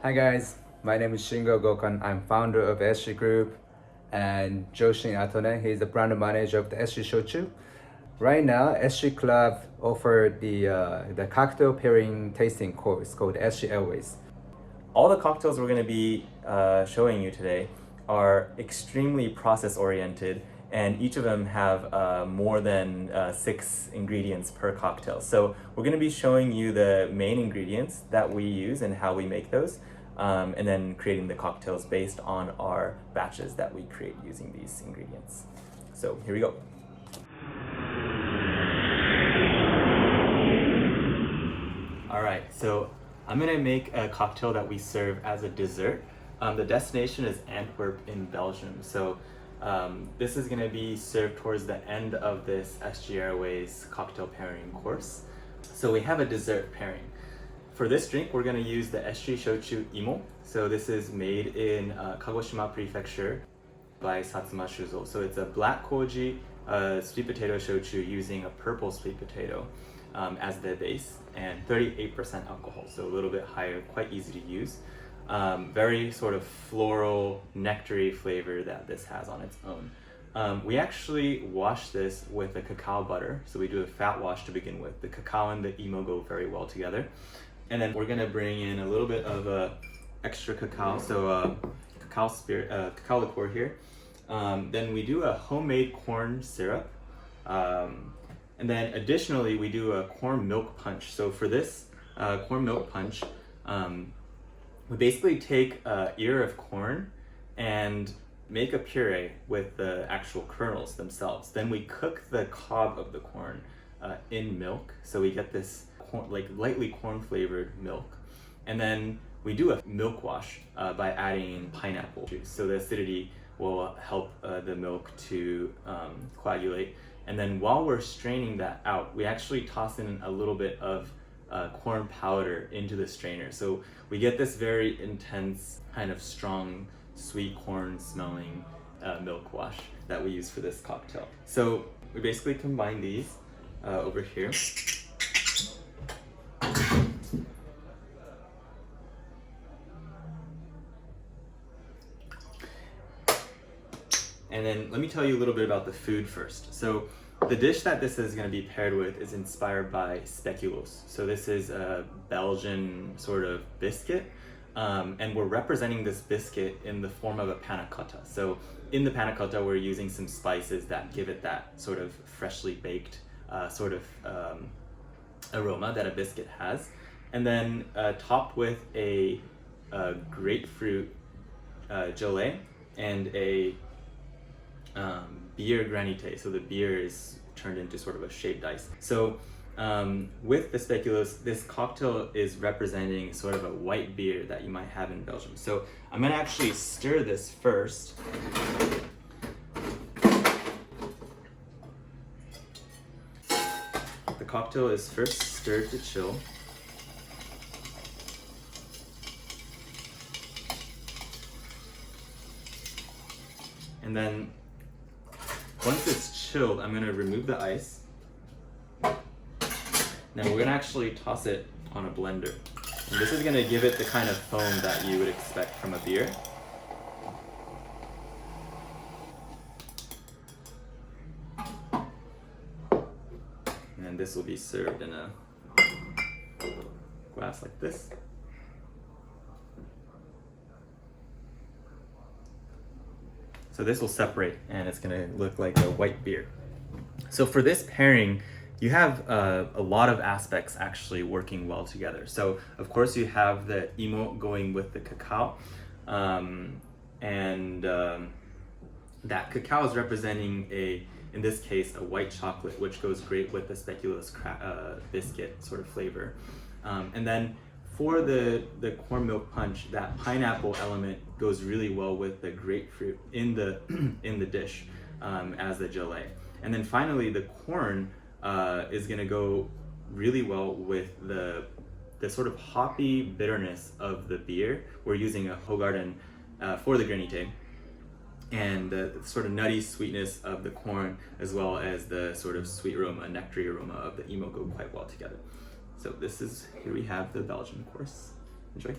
Hi guys, my name is Shingo Gokan. I'm founder of SG Group, and Joshin Atone, he's the brand manager of the SG Shochu. Right now, SG Club offered the cocktail pairing tasting course called SG Airways. All the cocktails we're going to be showing you today are extremely process oriented, and each of them have more than 6 ingredients per cocktail. So we're going to be showing you the main ingredients that we use and how we make those, and then creating the cocktails based on our batches that we create using these ingredients. So here we go. All right, so I'm gonna make a cocktail that we serve as a dessert. The destination is Antwerp in Belgium. So this is gonna be served towards the end of this SG Airways cocktail pairing course. So we have a dessert pairing. For this drink, we're gonna use the SG Shochu Imo. So this is made in Kagoshima Prefecture by Satsuma Shuzo. So it's a black koji sweet potato shochu using a purple sweet potato as the base, and 38% alcohol, so a little bit higher, quite easy to use. Very sort of floral, nectary flavor that this has on its own. We actually wash this with a cacao butter, so we do a fat wash to begin with. The cacao and the imo go very well together. And then we're gonna bring in a little bit of extra cacao, so cacao liqueur here. Then we do a homemade corn syrup. And then additionally, we do a corn milk punch. So for this corn milk punch, we basically take an ear of corn and make a puree with the actual kernels themselves. Then we cook the cob of the corn in milk. So we get this like lightly corn flavored milk. And then we do a milk wash by adding pineapple juice. So the acidity will help the milk to coagulate. And then while we're straining that out, we actually toss in a little bit of corn powder into the strainer. So we get this very intense, kind of strong, sweet corn smelling milk wash that we use for this cocktail. So we basically combine these over here. And then let me tell you a little bit about the food first. So the dish that this is going to be paired with is inspired by speculoos. So this is a Belgian sort of biscuit, and we're representing this biscuit in the form of a panna cotta. So in the panna cotta, we're using some spices that give it that sort of freshly baked sort of aroma that a biscuit has. And then topped with a grapefruit gelée and a beer granite. So the beer is turned into sort of a shaved ice. So with the speculoos, this cocktail is representing sort of a white beer that you might have in Belgium. So I'm gonna actually stir this first. The cocktail is first stirred to chill. And then once it's chilled, I'm gonna remove the ice. Now we're gonna actually toss it on a blender. And this is gonna give it the kind of foam that you would expect from a beer. And this will be served in a glass like this. So this will separate and it's gonna look like a white beer. So for this pairing, you have a lot of aspects actually working well together. So of course you have the imo going with the cacao, and that cacao is representing in this case, a white chocolate, which goes great with the speculoos biscuit sort of flavor. And then for the corn milk punch, that pineapple element goes really well with the grapefruit in the dish as the gelée. And then finally, the corn is gonna go really well with the sort of hoppy bitterness of the beer. We're using a Hogarden for the granite, and the sort of nutty sweetness of the corn, as well as the sort of sweet aroma, nectary aroma of the imo go quite well together. So here we have the Belgian course. Enjoy.